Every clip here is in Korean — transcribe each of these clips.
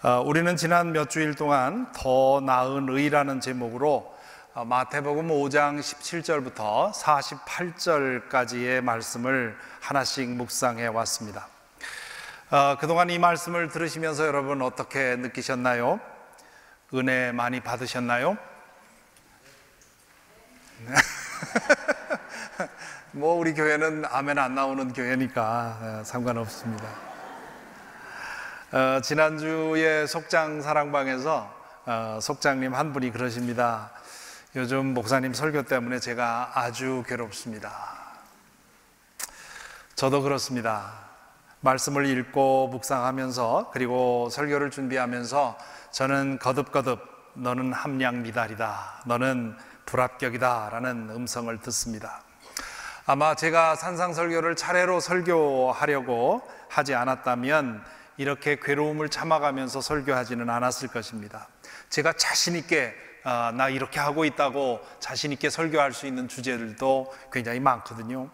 우리는 지난 몇 주일 동안 더 나은 의라는 제목으로 마태복음 5장 17절부터 48절까지의 말씀을 하나씩 묵상해 왔습니다. 그동안 이 말씀을 들으시면서 여러분 어떻게 느끼셨나요? 은혜 많이 받으셨나요? 뭐 우리 교회는 아멘 안 나오는 교회니까 상관없습니다. 지난주에 속장 사랑방에서 속장님 한 분이 그러십니다. 요즘 목사님 설교 때문에 제가 아주 괴롭습니다. 저도 그렇습니다. 말씀을 읽고 묵상하면서 그리고 설교를 준비하면서 저는 거듭거듭 너는 함량 미달이다, 너는 불합격이다 라는 음성을 듣습니다. 아마 제가 산상설교를 차례로 설교하려고 하지 않았다면 이렇게 괴로움을 참아가면서 설교하지는 않았을 것입니다. 제가 자신 있게 나 이렇게 하고 있다고 자신 있게 설교할 수 있는 주제들도 굉장히 많거든요.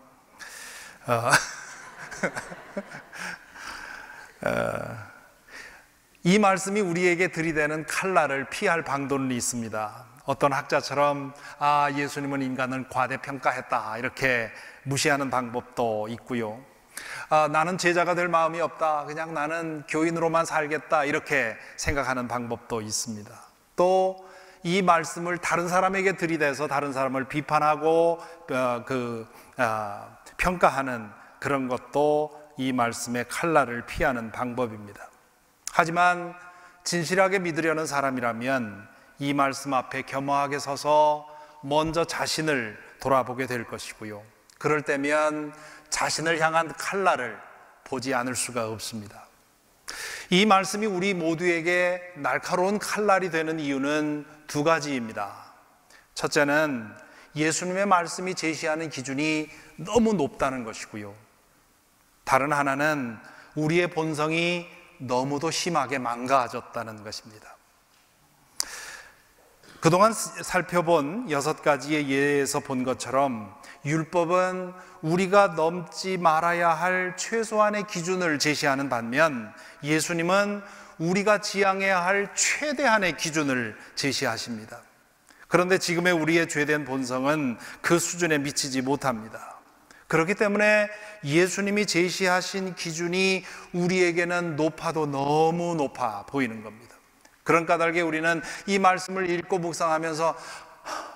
이 말씀이 우리에게 들이대는 칼날을 피할 방도는 있습니다. 어떤 학자처럼 예수님은 인간을 과대평가했다 이렇게 무시하는 방법도 있고요. 나는 제자가 될 마음이 없다, 그냥 나는 교인으로만 살겠다 이렇게 생각하는 방법도 있습니다. 또 이 말씀을 다른 사람에게 들이대서 다른 사람을 비판하고 평가하는 그런 것도 이 말씀의 칼날을 피하는 방법입니다. 하지만 진실하게 믿으려는 사람이라면 이 말씀 앞에 겸허하게 서서 먼저 자신을 돌아보게 될 것이고요, 그럴 때면 자신을 향한 칼날을 보지 않을 수가 없습니다. 이 말씀이 우리 모두에게 날카로운 칼날이 되는 이유는 두 가지입니다. 첫째는 예수님의 말씀이 제시하는 기준이 너무 높다는 것이고요, 다른 하나는 우리의 본성이 너무도 심하게 망가졌다는 것입니다. 그동안 살펴본 6가지의 예에서 본 것처럼 율법은 우리가 넘지 말아야 할 최소한의 기준을 제시하는 반면 예수님은 우리가 지향해야 할 최대한의 기준을 제시하십니다. 그런데 지금의 우리의 죄된 본성은 그 수준에 미치지 못합니다. 그렇기 때문에 예수님이 제시하신 기준이 우리에게는 높아도 너무 높아 보이는 겁니다. 그런 까닭에 우리는 이 말씀을 읽고 묵상하면서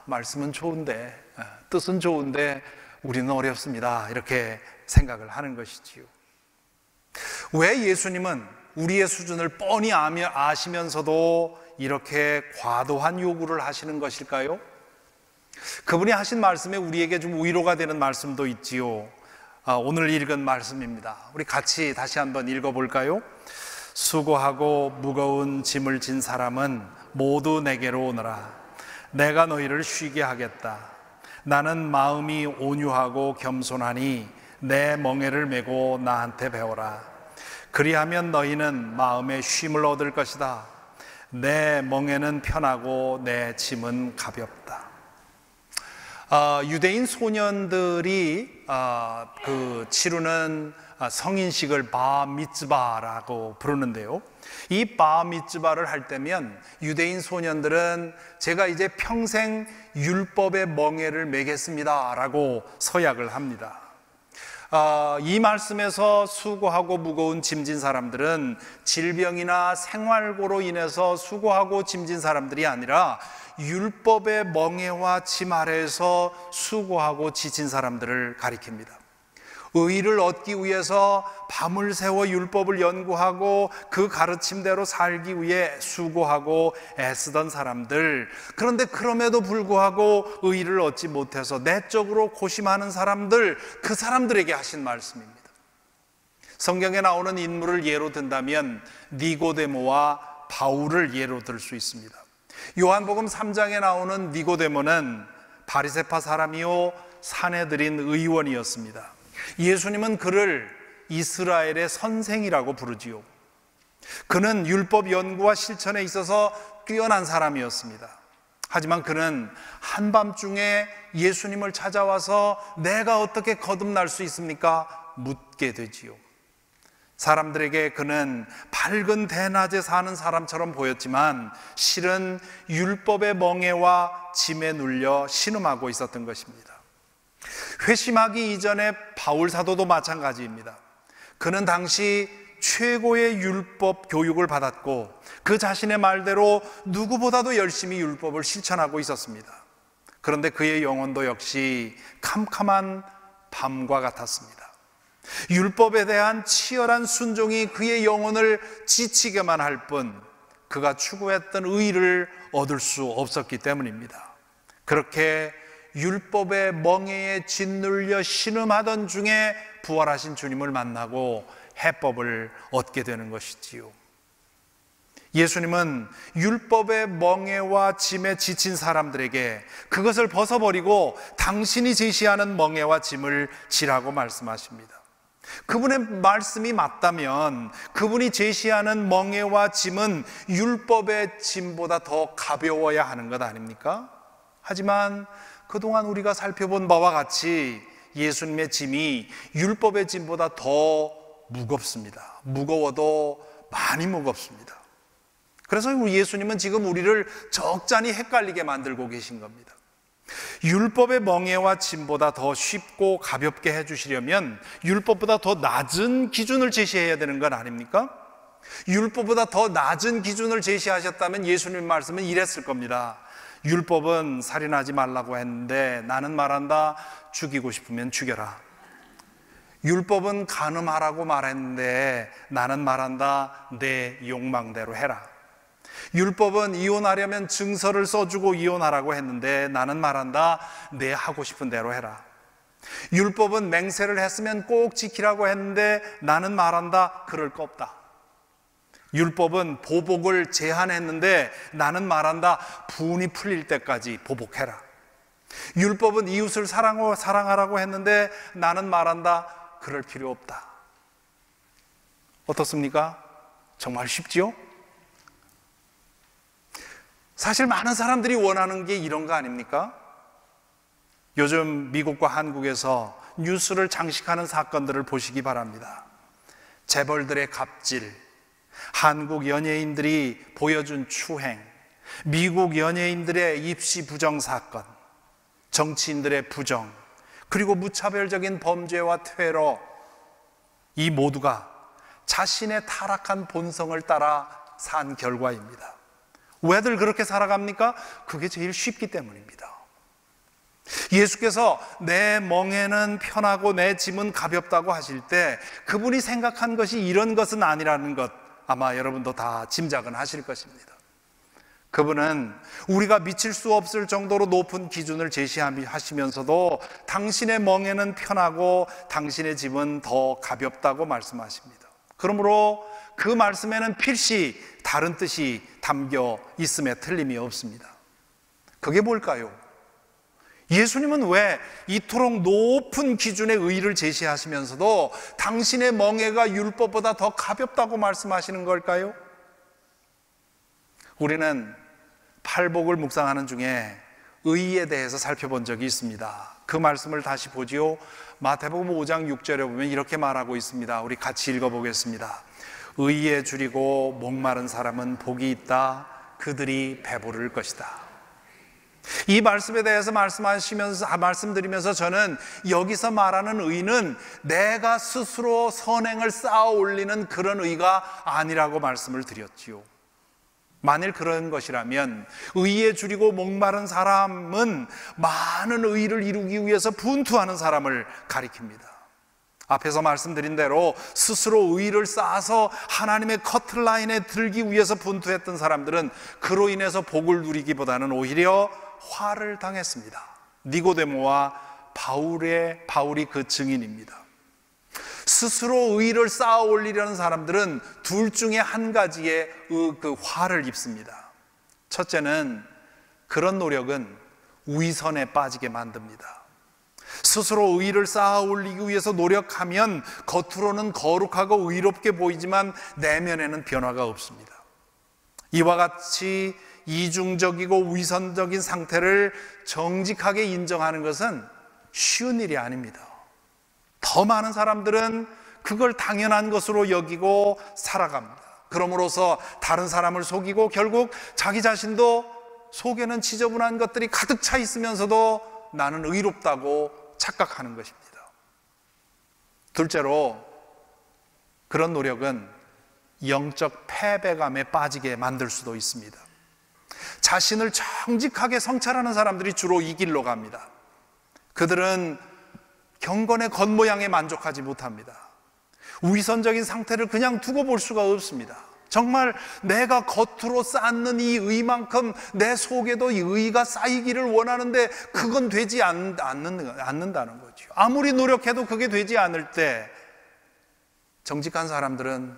말씀은 좋은데, 뜻은 좋은데 우리는 어렵습니다 이렇게 생각을 하는 것이지요. 왜 예수님은 우리의 수준을 뻔히 아시면서도 이렇게 과도한 요구를 하시는 것일까요? 그분이 하신 말씀에 우리에게 좀 위로가 되는 말씀도 있지요. 오늘 읽은 말씀입니다. 우리 같이 다시 한번 읽어볼까요? 수고하고 무거운 짐을 진 사람은 모두 내게로 오너라. 내가 너희를 쉬게 하겠다. 나는 마음이 온유하고 겸손하니 내 멍에를 메고 나한테 배워라. 그리하면 너희는 마음의 쉼을 얻을 것이다. 내 멍에는 편하고 내 짐은 가볍다. 유대인 소년들이 치르는 성인식을 바미츠바라고 부르는데요, 이 바미츠바를 할 때면 유대인 소년들은 제가 이제 평생 율법의 멍에를 매겠습니다 라고 서약을 합니다. 이 말씀에서 수고하고 무거운 짐진 사람들은 질병이나 생활고로 인해서 수고하고 짐진 사람들이 아니라 율법의 멍에와 짐 아래에서 수고하고 지친 사람들을 가리킵니다. 의를 얻기 위해서 밤을 새워 율법을 연구하고 그 가르침대로 살기 위해 수고하고 애쓰던 사람들, 그런데 그럼에도 불구하고 의를 얻지 못해서 내적으로 고심하는 사람들, 그 사람들에게 하신 말씀입니다. 성경에 나오는 인물을 예로 든다면 니고데모와 바울을 예로 들 수 있습니다. 요한복음 3장에 나오는 니고데모는 바리새파 사람이요 산헤드린 의원이었습니다. 예수님은 그를 이스라엘의 선생이라고 부르지요. 그는 율법 연구와 실천에 있어서 뛰어난 사람이었습니다. 하지만 그는 한밤중에 예수님을 찾아와서 내가 어떻게 거듭날 수 있습니까? 묻게 되지요. 사람들에게 그는 밝은 대낮에 사는 사람처럼 보였지만 실은 율법의 멍에와 짐에 눌려 신음하고 있었던 것입니다. 회심하기 이전에 바울 사도도 마찬가지입니다. 그는 당시 최고의 율법 교육을 받았고 그 자신의 말대로 누구보다도 열심히 율법을 실천하고 있었습니다. 그런데 그의 영혼도 역시 캄캄한 밤과 같았습니다. 율법에 대한 치열한 순종이 그의 영혼을 지치게만 할 뿐 그가 추구했던 의의를 얻을 수 없었기 때문입니다. 그렇게 율법의 멍에에 짓눌려 신음하던 중에 부활하신 주님을 만나고 해법을 얻게 되는 것이지요. 예수님은 율법의 멍에와 짐에 지친 사람들에게 그것을 벗어버리고 당신이 제시하는 멍에와 짐을 지라고 말씀하십니다. 그분의 말씀이 맞다면 그분이 제시하는 멍에와 짐은 율법의 짐보다 더 가벼워야 하는 것 아닙니까? 하지만 그동안 우리가 살펴본 바와 같이 예수님의 짐이 율법의 짐보다 더 무겁습니다. 무거워도 많이 무겁습니다. 그래서 우리 예수님은 지금 우리를 적잖이 헷갈리게 만들고 계신 겁니다. 율법의 멍에와 짐보다 더 쉽고 가볍게 해주시려면 율법보다 더 낮은 기준을 제시해야 되는 건 아닙니까? 율법보다 더 낮은 기준을 제시하셨다면 예수님 말씀은 이랬을 겁니다. 율법은 살인하지 말라고 했는데 나는 말한다, 죽이고 싶으면 죽여라. 율법은 간음하라고 말했는데 나는 말한다, 내 욕망대로 해라. 율법은 이혼하려면 증서를 써주고 이혼하라고 했는데 나는 말한다, 내 하고 싶은 대로 해라. 율법은 맹세를 했으면 꼭 지키라고 했는데 나는 말한다, 그럴 거 없다. 율법은 보복을 제한했는데 나는 말한다, 분이 풀릴 때까지 보복해라. 율법은 이웃을 사랑하라고 했는데 나는 말한다, 그럴 필요 없다. 어떻습니까? 정말 쉽지요? 사실 많은 사람들이 원하는 게 이런 거 아닙니까? 요즘 미국과 한국에서 뉴스를 장식하는 사건들을 보시기 바랍니다. 재벌들의 갑질, 한국 연예인들이 보여준 추행, 미국 연예인들의 입시 부정 사건, 정치인들의 부정, 그리고 무차별적인 범죄와 테러, 이 모두가 자신의 타락한 본성을 따라 산 결과입니다. 왜들 그렇게 살아갑니까? 그게 제일 쉽기 때문입니다. 예수께서 내 멍에는 편하고 내 짐은 가볍다고 하실 때 그분이 생각한 것이 이런 것은 아니라는 것 아마 여러분도 다 짐작은 하실 것입니다. 그분은 우리가 미칠 수 없을 정도로 높은 기준을 제시하시면서도 당신의 멍에는 편하고 당신의 짐은 더 가볍다고 말씀하십니다. 그러므로 그 말씀에는 필시 다른 뜻이 담겨 있음에 틀림이 없습니다. 그게 뭘까요? 예수님은 왜 이토록 높은 기준의 의의를 제시하시면서도 당신의 멍에가 율법보다 더 가볍다고 말씀하시는 걸까요? 우리는 팔복을 묵상하는 중에 의의에 대해서 살펴본 적이 있습니다. 그 말씀을 다시 보지요. 마태복음 5장 6절에 보면 이렇게 말하고 있습니다. 우리 같이 읽어보겠습니다. 의의에 줄이고 목마른 사람은 복이 있다. 그들이 배부를 것이다. 이 말씀에 대해서 말씀드리면서 저는 여기서 말하는 의의는 내가 스스로 선행을 쌓아 올리는 그런 의의가 아니라고 말씀을 드렸지요. 만일 그런 것이라면 의의에 줄이고 목마른 사람은 많은 의의를 이루기 위해서 분투하는 사람을 가리킵니다. 앞에서 말씀드린 대로 스스로 의의를 쌓아서 하나님의 커트라인에 들기 위해서 분투했던 사람들은 그로 인해서 복을 누리기보다는 오히려 화를 당했습니다. 니고데모와 바울이 그 증인입니다. 스스로 의의를 쌓아 올리려는 사람들은 둘 중에 한 가지의 그 화를 입습니다. 첫째는 그런 노력은 위선에 빠지게 만듭니다. 스스로 의의를 쌓아 올리기 위해서 노력하면 겉으로는 거룩하고 의롭게 보이지만 내면에는 변화가 없습니다. 이와 같이 이중적이고 위선적인 상태를 정직하게 인정하는 것은 쉬운 일이 아닙니다. 더 많은 사람들은 그걸 당연한 것으로 여기고 살아갑니다. 그럼으로써 다른 사람을 속이고 결국 자기 자신도 속에는 지저분한 것들이 가득 차 있으면서도 나는 의롭다고 착각하는 것입니다. 둘째로, 그런 노력은 영적 패배감에 빠지게 만들 수도 있습니다. 자신을 정직하게 성찰하는 사람들이 주로 이 길로 갑니다. 그들은 경건의 겉모양에 만족하지 못합니다. 위선적인 상태를 그냥 두고 볼 수가 없습니다. 정말 내가 겉으로 쌓는 이 의만큼 내 속에도 이 의가 쌓이기를 원하는데 그건 되지 않는다는 거죠. 아무리 노력해도 그게 되지 않을 때 정직한 사람들은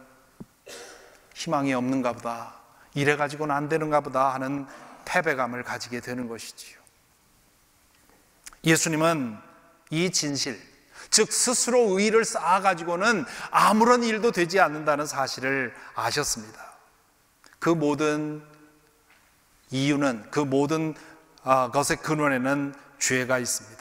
희망이 없는가 보다, 이래가지고는 안 되는가 보다 하는 패배감을 가지게 되는 것이지요. 예수님은 이 진실, 즉 스스로 의를 쌓아가지고는 아무런 일도 되지 않는다는 사실을 아셨습니다. 그 모든 이유는, 그 모든 것의 근원에는 죄가 있습니다.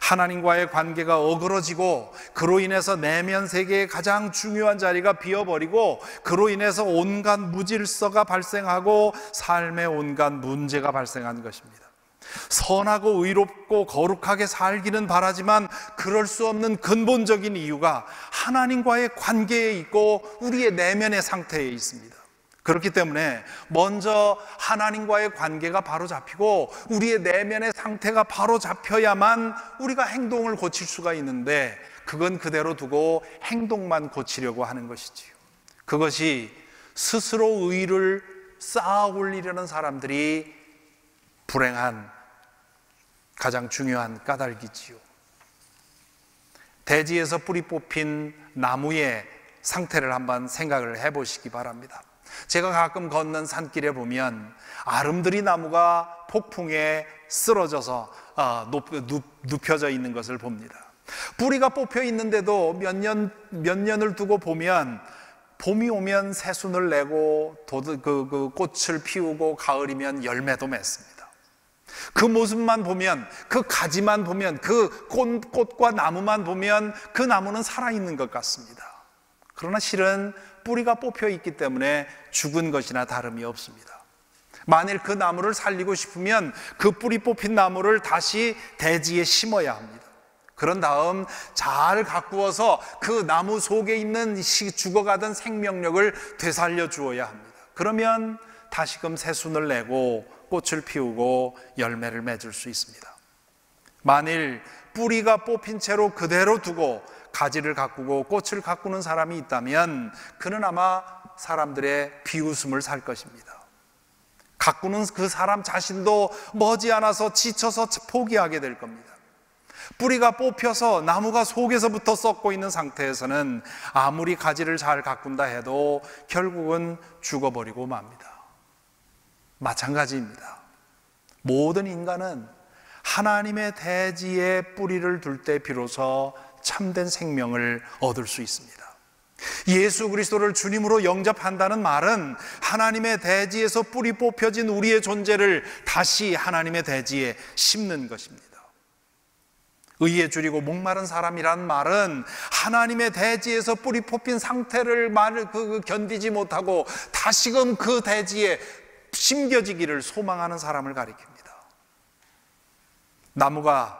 하나님과의 관계가 어그러지고 그로 인해서 내면 세계의 가장 중요한 자리가 비어버리고 그로 인해서 온갖 무질서가 발생하고 삶에 온갖 문제가 발생한 것입니다. 선하고 의롭고 거룩하게 살기는 바라지만 그럴 수 없는 근본적인 이유가 하나님과의 관계에 있고 우리의 내면의 상태에 있습니다. 그렇기 때문에 먼저 하나님과의 관계가 바로 잡히고 우리의 내면의 상태가 바로 잡혀야만 우리가 행동을 고칠 수가 있는데, 그건 그대로 두고 행동만 고치려고 하는 것이지요. 그것이 스스로 의를 쌓아 올리려는 사람들이 불행한 가장 중요한 까닭이지요. 대지에서 뿌리 뽑힌 나무의 상태를 한번 생각을 해보시기 바랍니다. 제가 가끔 걷는 산길에 보면 아름드리 나무가 폭풍에 쓰러져서 눕혀져 있는 것을 봅니다. 뿌리가 뽑혀 있는데도 몇 년을 두고 보면 봄이 오면 새순을 내고 그 꽃을 피우고 가을이면 열매도 맺습니다. 그 모습만 보면, 그 가지만 보면, 그 꽃과 나무만 보면 그 나무는 살아있는 것 같습니다. 그러나 실은 뿌리가 뽑혀 있기 때문에 죽은 것이나 다름이 없습니다. 만일 그 나무를 살리고 싶으면 그 뿌리 뽑힌 나무를 다시 대지에 심어야 합니다. 그런 다음 잘 가꾸어서 그 나무 속에 있는 죽어가던 생명력을 되살려 주어야 합니다. 그러면 다시금 새순을 내고 꽃을 피우고 열매를 맺을 수 있습니다. 만일 뿌리가 뽑힌 채로 그대로 두고 가지를 가꾸고 꽃을 가꾸는 사람이 있다면 그는 아마 사람들의 비웃음을 살 것입니다. 가꾸는 그 사람 자신도 머지않아서 지쳐서 포기하게 될 겁니다. 뿌리가 뽑혀서 나무가 속에서부터 썩고 있는 상태에서는 아무리 가지를 잘 가꾼다 해도 결국은 죽어버리고 맙니다. 마찬가지입니다. 모든 인간은 하나님의 대지에 뿌리를 둘 때 비로소 참된 생명을 얻을 수 있습니다. 예수 그리스도를 주님으로 영접한다는 말은 하나님의 대지에서 뿌리 뽑혀진 우리의 존재를 다시 하나님의 대지에 심는 것입니다. 의에 줄이고 목마른 사람이란 말은 하나님의 대지에서 뿌리 뽑힌 상태를 견디지 못하고 다시금 그 대지에 심겨지기를 소망하는 사람을 가리킵니다. 나무가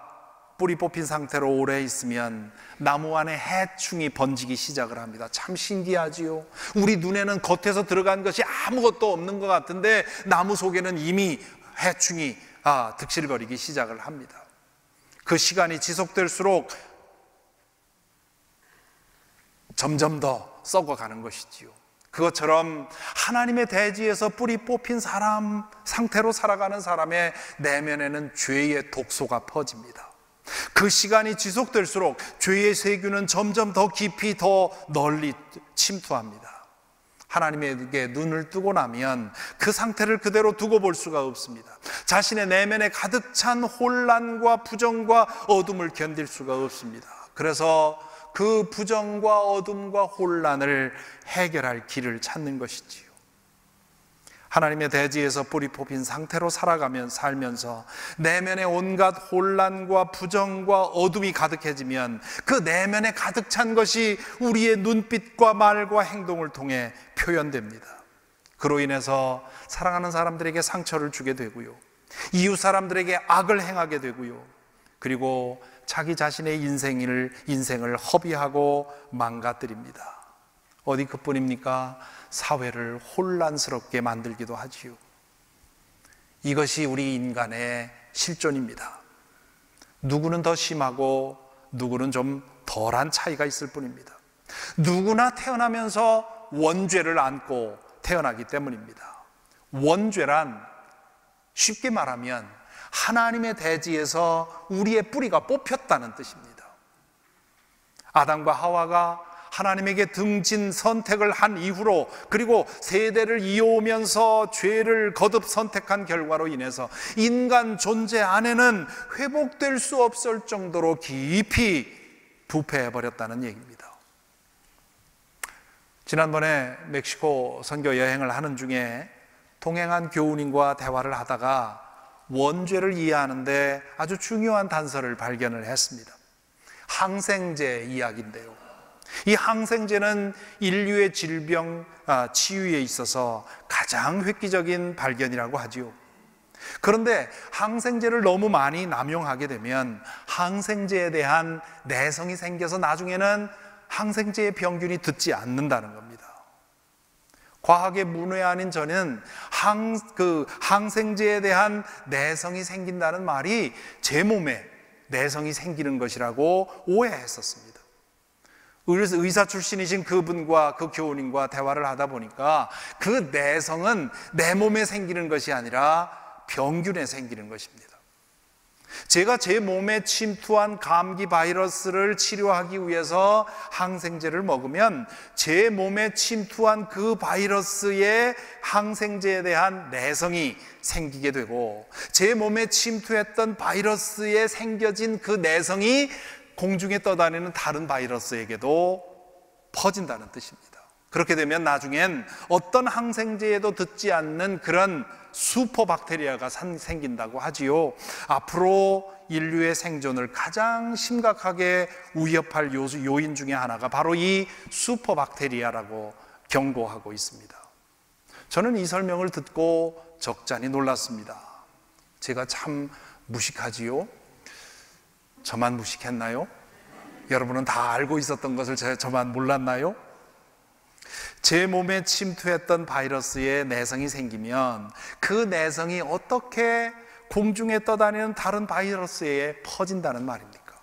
뿌리 뽑힌 상태로 오래 있으면 나무 안에 해충이 번지기 시작을 합니다. 참 신기하지요. 우리 눈에는 겉에서 들어간 것이 아무것도 없는 것 같은데 나무 속에는 이미 해충이 득실거리기 시작을 합니다. 그 시간이 지속될수록 점점 더 썩어가는 것이지요. 그것처럼 하나님의 대지에서 뿌리 뽑힌 사람 상태로 살아가는 사람의 내면에는 죄의 독소가 퍼집니다. 그 시간이 지속될수록 죄의 세균은 점점 더 깊이 더 널리 침투합니다. 하나님에게 눈을 뜨고 나면 그 상태를 그대로 두고 볼 수가 없습니다. 자신의 내면에 가득 찬 혼란과 부정과 어둠을 견딜 수가 없습니다. 그래서 그 부정과 어둠과 혼란을 해결할 길을 찾는 것이지요. 하나님의 대지에서 뿌리 뽑힌 상태로 살면서 내면에 온갖 혼란과 부정과 어둠이 가득해지면 그 내면에 가득 찬 것이 우리의 눈빛과 말과 행동을 통해 표현됩니다. 그로 인해서 사랑하는 사람들에게 상처를 주게 되고요, 이웃 사람들에게 악을 행하게 되고요, 그리고 자기 자신의 인생을 허비하고 망가뜨립니다. 어디 그뿐입니까? 사회를 혼란스럽게 만들기도 하지요. 이것이 우리 인간의 실존입니다. 누구는 더 심하고 누구는 좀 덜한 차이가 있을 뿐입니다. 누구나 태어나면서 원죄를 안고 태어나기 때문입니다. 원죄란 쉽게 말하면 하나님의 대지에서 우리의 뿌리가 뽑혔다는 뜻입니다. 아담과 하와가 하나님에게 등진 선택을 한 이후로, 그리고 세대를 이어오면서 죄를 거듭 선택한 결과로 인해서 인간 존재 안에는 회복될 수 없을 정도로 깊이 부패해버렸다는 얘기입니다. 지난번에 멕시코 선교 여행을 하는 중에 동행한 교우님과 대화를 하다가 원죄를 이해하는데 아주 중요한 단서를 발견을 했습니다. 항생제 이야기인데요, 이 항생제는 인류의 질병 치유에 있어서 가장 획기적인 발견이라고 하지요. 그런데 항생제를 너무 많이 남용하게 되면 항생제에 대한 내성이 생겨서 나중에는 항생제의 병균이 듣지 않는다는 겁니다. 과학의 문외 아닌 저는 항생제에 대한 내성이 생긴다는 말이 제 몸에 내성이 생기는 것이라고 오해했었습니다. 의사 출신이신 그분과 그 교우님과 대화를 하다 보니까 그 내성은 내 몸에 생기는 것이 아니라 병균에 생기는 것입니다. 제가 제 몸에 침투한 감기 바이러스를 치료하기 위해서 항생제를 먹으면 제 몸에 침투한 그 바이러스의 항생제에 대한 내성이 생기게 되고, 제 몸에 침투했던 바이러스에 생겨진 그 내성이 공중에 떠다니는 다른 바이러스에게도 퍼진다는 뜻입니다. 그렇게 되면 나중엔 어떤 항생제에도 듣지 않는 그런 슈퍼박테리아가 생긴다고 하지요. 앞으로 인류의 생존을 가장 심각하게 위협할 요인 중에 하나가 바로 이 슈퍼박테리아라고 경고하고 있습니다. 저는 이 설명을 듣고 적잖이 놀랐습니다. 제가 참 무식하지요? 저만 무식했나요? 여러분은 다 알고 있었던 것을 저만 몰랐나요? 제 몸에 침투했던 바이러스에 내성이 생기면 그 내성이 어떻게 공중에 떠다니는 다른 바이러스에 퍼진다는 말입니까?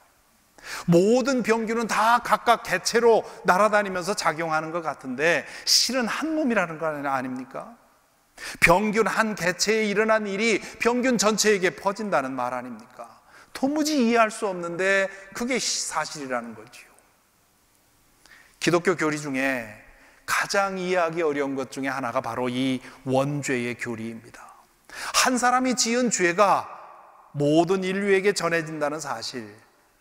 모든 병균은 다 각각 개체로 날아다니면서 작용하는 것 같은데 실은 한 몸이라는 거 아닙니까? 병균 한 개체에 일어난 일이 병균 전체에게 퍼진다는 말 아닙니까? 도무지 이해할 수 없는데 그게 사실이라는 거지요. 기독교 교리 중에 가장 이해하기 어려운 것 중에 하나가 바로 이 원죄의 교리입니다. 한 사람이 지은 죄가 모든 인류에게 전해진다는 사실,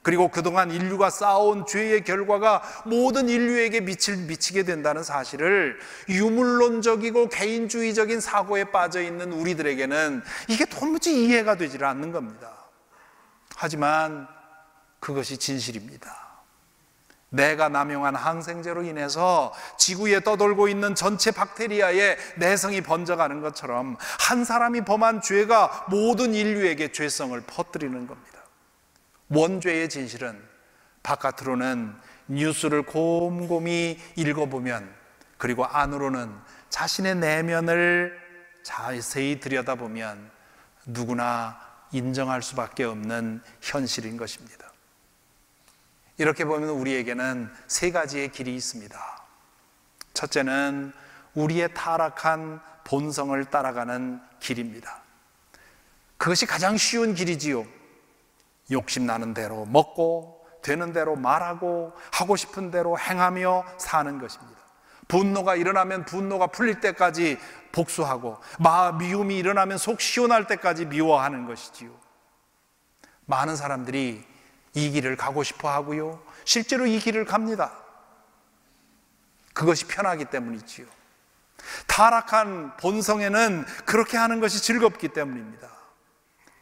그리고 그동안 인류가 쌓아온 죄의 결과가 모든 인류에게 미치게 된다는 사실을 유물론적이고 개인주의적인 사고에 빠져 있는 우리들에게는 이게 도무지 이해가 되질 않는 겁니다. 하지만 그것이 진실입니다. 내가 남용한 항생제로 인해서 지구에 떠돌고 있는 전체 박테리아의 내성이 번져가는 것처럼 한 사람이 범한 죄가 모든 인류에게 죄성을 퍼뜨리는 겁니다. 원죄의 진실은 바깥으로는 뉴스를 곰곰이 읽어보면, 그리고 안으로는 자신의 내면을 자세히 들여다보면 누구나 인정할 수밖에 없는 현실인 것입니다. 이렇게 보면 우리에게는 세 가지의 길이 있습니다. 첫째는 우리의 타락한 본성을 따라가는 길입니다. 그것이 가장 쉬운 길이지요. 욕심 나는 대로 먹고 되는 대로 말하고 하고 싶은 대로 행하며 사는 것입니다. 분노가 일어나면 분노가 풀릴 때까지 복수하고, 미움이 일어나면 속 시원할 때까지 미워하는 것이지요. 많은 사람들이 이 길을 가고 싶어 하고요, 실제로 이 길을 갑니다. 그것이 편하기 때문이지요. 타락한 본성에는 그렇게 하는 것이 즐겁기 때문입니다.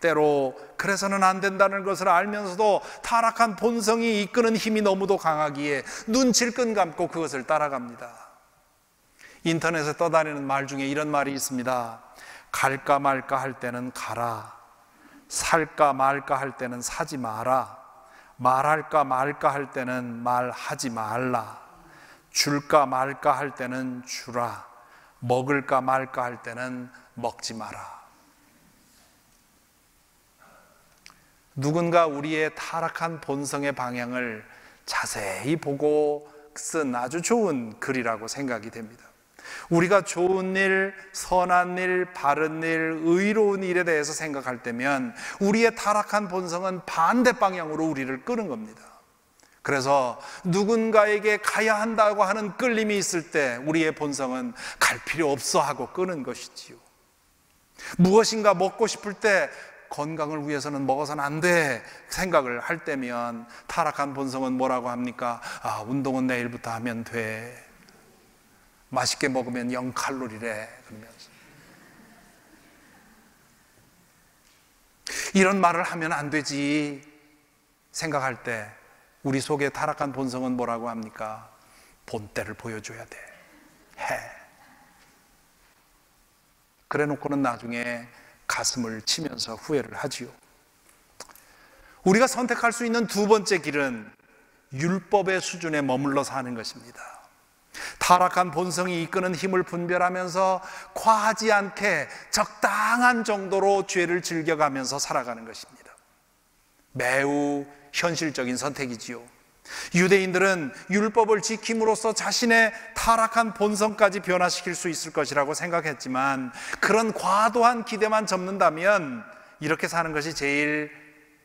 때로 그래서는 안 된다는 것을 알면서도 타락한 본성이 이끄는 힘이 너무도 강하기에 눈 질끈 감고 그것을 따라갑니다. 인터넷에 떠다니는 말 중에 이런 말이 있습니다. 갈까 말까 할 때는 가라, 살까 말까 할 때는 사지 마라, 말할까 말까 할 때는 말하지 말라, 줄까 말까 할 때는 주라, 먹을까 말까 할 때는 먹지 마라. 누군가 우리의 타락한 본성의 방향을 자세히 보고 쓴 아주 좋은 글이라고 생각이 됩니다. 우리가 좋은 일, 선한 일, 바른 일, 의로운 일에 대해서 생각할 때면 우리의 타락한 본성은 반대 방향으로 우리를 끄는 겁니다. 그래서 누군가에게 가야 한다고 하는 끌림이 있을 때 우리의 본성은 갈 필요 없어 하고 끄는 것이지요. 무엇인가 먹고 싶을 때 건강을 위해서는 먹어서는 안 돼 생각을 할 때면 타락한 본성은 뭐라고 합니까? 운동은 내일부터 하면 돼. 맛있게 먹으면 0칼로리래 그러면서 이런 말을 하면 안 되지 생각할 때 우리 속에 타락한 본성은 뭐라고 합니까? 본때를 보여줘야 돼. 해. 그래 놓고는 나중에 가슴을 치면서 후회를 하지요. 우리가 선택할 수 있는 두 번째 길은 율법의 수준에 머물러 사는 것입니다. 타락한 본성이 이끄는 힘을 분별하면서 과하지 않게 적당한 정도로 죄를 즐겨가면서 살아가는 것입니다. 매우 현실적인 선택이지요. 유대인들은 율법을 지킴으로써 자신의 타락한 본성까지 변화시킬 수 있을 것이라고 생각했지만 그런 과도한 기대만 접는다면 이렇게 사는 것이 제일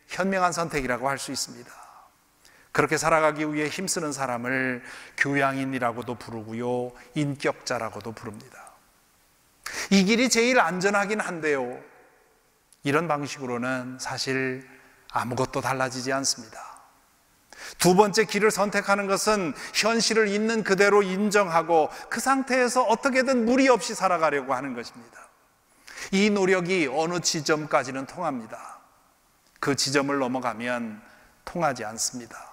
현명한 선택이라고 할 수 있습니다. 그렇게 살아가기 위해 힘쓰는 사람을 교양인이라고도 부르고요, 인격자라고도 부릅니다. 이 길이 제일 안전하긴 한데요, 이런 방식으로는 사실 아무것도 달라지지 않습니다. 두 번째 길을 선택하는 것은 현실을 있는 그대로 인정하고 그 상태에서 어떻게든 무리 없이 살아가려고 하는 것입니다. 이 노력이 어느 지점까지는 통합니다. 그 지점을 넘어가면 통하지 않습니다.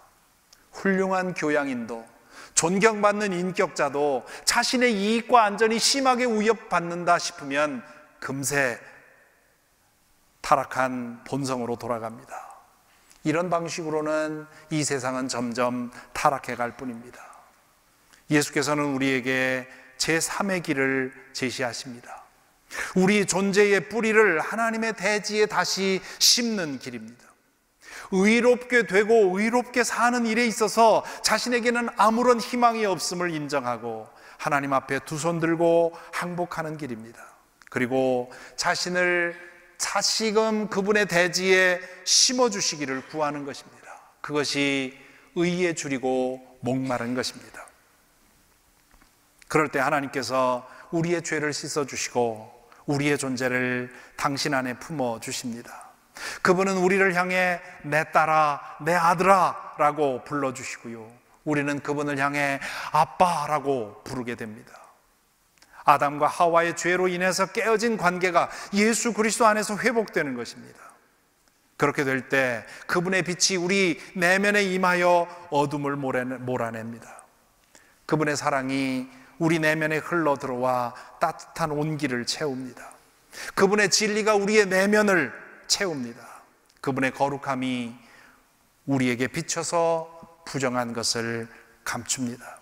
훌륭한 교양인도, 존경받는 인격자도 자신의 이익과 안전이 심하게 위협받는다 싶으면 금세 타락한 본성으로 돌아갑니다. 이런 방식으로는 이 세상은 점점 타락해 갈 뿐입니다. 예수께서는 우리에게 제3의 길을 제시하십니다. 우리 존재의 뿌리를 하나님의 대지에 다시 심는 길입니다. 의롭게 되고 의롭게 사는 일에 있어서 자신에게는 아무런 희망이 없음을 인정하고 하나님 앞에 두 손 들고 항복하는 길입니다. 그리고 자신을 다시금 그분의 대지에 심어주시기를 구하는 것입니다. 그것이 의의 줄이고 목마른 것입니다. 그럴 때 하나님께서 우리의 죄를 씻어주시고 우리의 존재를 당신 안에 품어주십니다. 그분은 우리를 향해 내 딸아, 내 아들아 라고 불러주시고요, 우리는 그분을 향해 아빠라고 부르게 됩니다. 아담과 하와의 죄로 인해서 깨어진 관계가 예수 그리스도 안에서 회복되는 것입니다. 그렇게 될 때 그분의 빛이 우리 내면에 임하여 어둠을 몰아냅니다. 그분의 사랑이 우리 내면에 흘러 들어와 따뜻한 온기를 채웁니다. 그분의 진리가 우리의 내면을 채웁니다. 그분의 거룩함이 우리에게 비춰서 부정한 것을 감춥니다.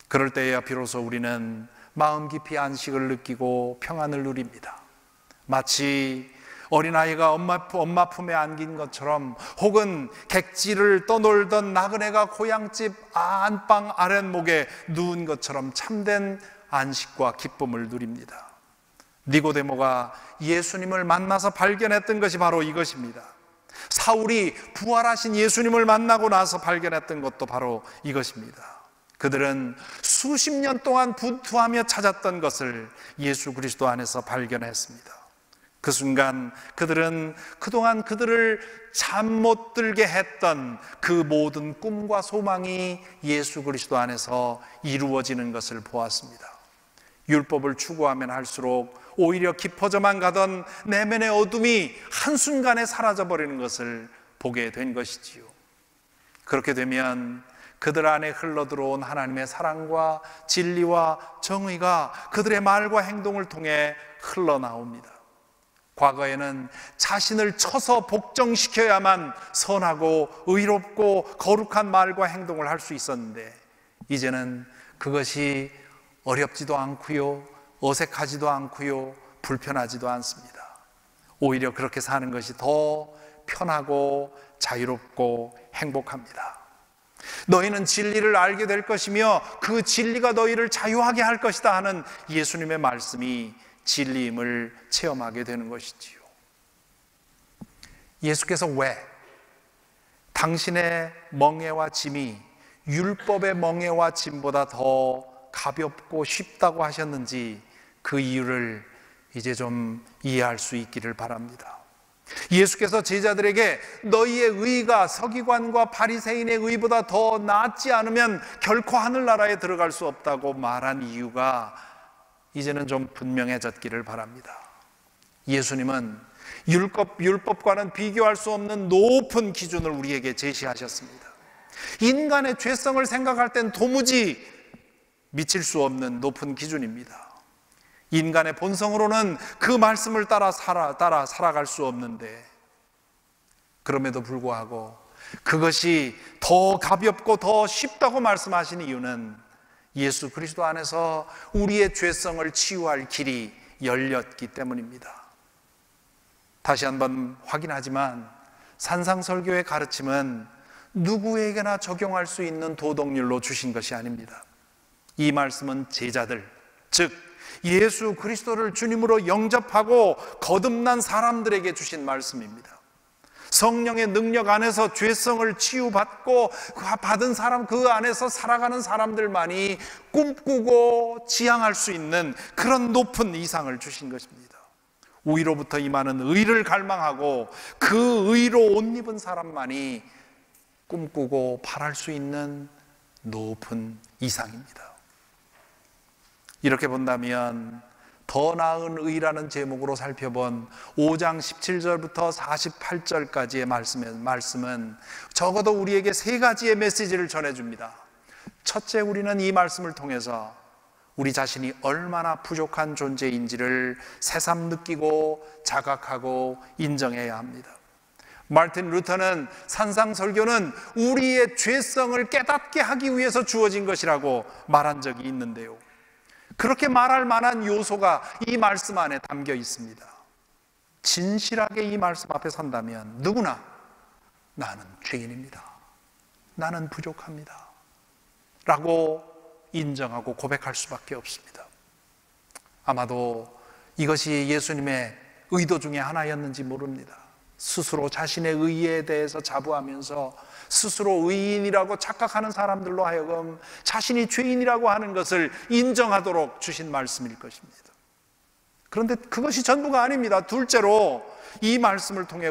그럴 때에야 비로소 우리는 마음 깊이 안식을 느끼고 평안을 누립니다. 마치 어린아이가 엄마 품에 안긴 것처럼, 혹은 객지를 떠놀던 나그네가 고향집 안방 아랫목에 누운 것처럼 참된 안식과 기쁨을 누립니다. 니고데모가 예수님을 만나서 발견했던 것이 바로 이것입니다. 사울이 부활하신 예수님을 만나고 나서 발견했던 것도 바로 이것입니다. 그들은 수십 년 동안 분투하며 찾았던 것을 예수 그리스도 안에서 발견했습니다. 그 순간 그들은 그동안 그들을 잠 못 들게 했던 그 모든 꿈과 소망이 예수 그리스도 안에서 이루어지는 것을 보았습니다. 율법을 추구하면 할수록 오히려 깊어져만 가던 내면의 어둠이 한순간에 사라져버리는 것을 보게 된 것이지요. 그렇게 되면 그들 안에 흘러들어온 하나님의 사랑과 진리와 정의가 그들의 말과 행동을 통해 흘러나옵니다. 과거에는 자신을 쳐서 복종시켜야만 선하고 의롭고 거룩한 말과 행동을 할 수 있었는데, 이제는 그것이 어렵지도 않고요, 어색하지도 않고요, 불편하지도 않습니다. 오히려 그렇게 사는 것이 더 편하고 자유롭고 행복합니다. 너희는 진리를 알게 될 것이며 그 진리가 너희를 자유하게 할 것이다 하는 예수님의 말씀이 진리임을 체험하게 되는 것이지요. 예수께서 왜 당신의 멍에와 짐이 율법의 멍에와 짐보다 더 가볍고 쉽다고 하셨는지 그 이유를 이제 좀 이해할 수 있기를 바랍니다. 예수께서 제자들에게 너희의 의가 서기관과 바리새인의 의보다 더 낫지 않으면 결코 하늘나라에 들어갈 수 없다고 말한 이유가 이제는 좀 분명해졌기를 바랍니다. 예수님은 율법과는 비교할 수 없는 높은 기준을 우리에게 제시하셨습니다. 인간의 죄성을 생각할 땐 도무지 미칠 수 없는 높은 기준입니다. 인간의 본성으로는 그 말씀을 따라 살아갈 수 없는데, 그럼에도 불구하고 그것이 더 가볍고 더 쉽다고 말씀하신 이유는 예수 그리스도 안에서 우리의 죄성을 치유할 길이 열렸기 때문입니다. 다시 한번 확인하지만 산상설교의 가르침은 누구에게나 적용할 수 있는 도덕률로 주신 것이 아닙니다. 이 말씀은 제자들, 즉 예수 그리스도를 주님으로 영접하고 거듭난 사람들에게 주신 말씀입니다. 성령의 능력 안에서 죄성을 치유받고 받은 사람, 그 안에서 살아가는 사람들만이 꿈꾸고 지향할 수 있는 그런 높은 이상을 주신 것입니다. 위로부터 임하는 의를 갈망하고 그 의로 옷 입은 사람만이 꿈꾸고 바랄 수 있는 높은 이상입니다. 이렇게 본다면 더 나은 의라는 제목으로 살펴본 5장 17절부터 48절까지의 말씀은 적어도 우리에게 세 가지의 메시지를 전해줍니다. 첫째, 우리는 이 말씀을 통해서 우리 자신이 얼마나 부족한 존재인지를 새삼 느끼고 자각하고 인정해야 합니다. 마르틴 루터는 산상설교는 우리의 죄성을 깨닫게 하기 위해서 주어진 것이라고 말한 적이 있는데요, 그렇게 말할 만한 요소가 이 말씀 안에 담겨 있습니다. 진실하게 이 말씀 앞에 선다면 누구나 나는 죄인입니다, 나는 부족합니다 라고 인정하고 고백할 수밖에 없습니다. 아마도 이것이 예수님의 의도 중에 하나였는지 모릅니다. 스스로 자신의 의에 대해서 자부하면서 스스로 의인이라고 착각하는 사람들로 하여금 자신이 죄인이라고 하는 것을 인정하도록 주신 말씀일 것입니다. 그런데 그것이 전부가 아닙니다. 둘째로, 이 말씀을 통해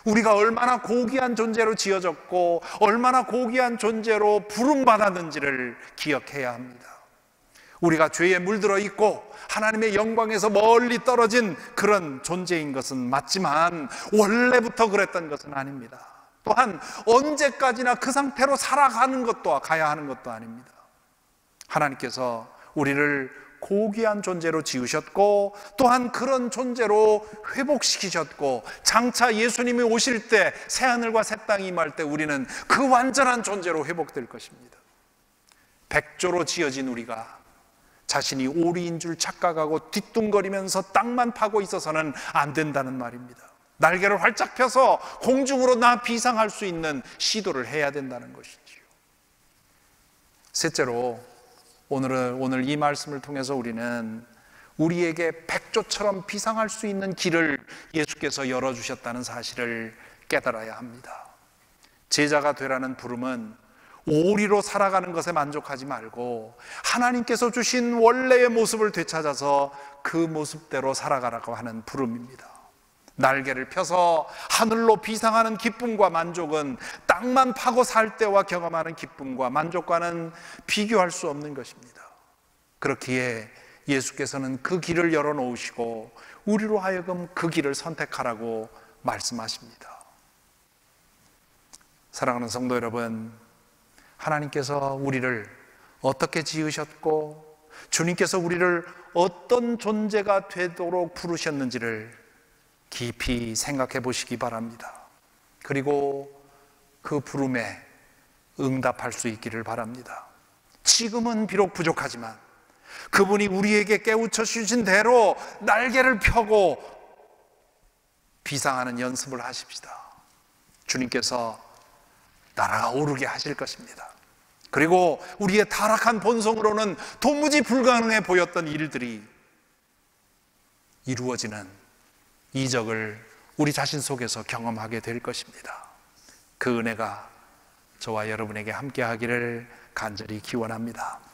우리가 얼마나 고귀한 존재로 지어졌고 얼마나 고귀한 존재로 부름받았는지를 기억해야 합니다. 우리가 죄에 물들어 있고 하나님의 영광에서 멀리 떨어진 그런 존재인 것은 맞지만 원래부터 그랬던 것은 아닙니다. 또한 언제까지나 그 상태로 살아가는 것도 가야 하는 것도 아닙니다. 하나님께서 우리를 고귀한 존재로 지으셨고 또한 그런 존재로 회복시키셨고, 장차 예수님이 오실 때 새하늘과 새 땅이 임할 때 우리는 그 완전한 존재로 회복될 것입니다. 백조로 지어진 우리가 자신이 오리인 줄 착각하고 뒤뚱거리면서 땅만 파고 있어서는 안 된다는 말입니다. 날개를 활짝 펴서 공중으로 비상할 수 있는 시도를 해야 된다는 것이지요. 셋째로, 오늘 이 말씀을 통해서 우리는 우리에게 백조처럼 비상할 수 있는 길을 예수께서 열어주셨다는 사실을 깨달아야 합니다. 제자가 되라는 부름은 오리로 살아가는 것에 만족하지 말고 하나님께서 주신 원래의 모습을 되찾아서 그 모습대로 살아가라고 하는 부름입니다. 날개를 펴서 하늘로 비상하는 기쁨과 만족은 땅만 파고 살 때와 경험하는 기쁨과 만족과는 비교할 수 없는 것입니다. 그렇기에 예수께서는 그 길을 열어놓으시고 우리로 하여금 그 길을 선택하라고 말씀하십니다. 사랑하는 성도 여러분, 하나님께서 우리를 어떻게 지으셨고 주님께서 우리를 어떤 존재가 되도록 부르셨는지를 깊이 생각해 보시기 바랍니다. 그리고 그 부름에 응답할 수 있기를 바랍니다. 지금은 비록 부족하지만 그분이 우리에게 깨우쳐 주신 대로 날개를 펴고 비상하는 연습을 하십시다. 주님께서 날아가 오르게 하실 것입니다. 그리고 우리의 타락한 본성으로는 도무지 불가능해 보였던 일들이 이루어지는 이적을 우리 자신 속에서 경험하게 될 것입니다. 그 은혜가 저와 여러분에게 함께 하기를 간절히 기원합니다.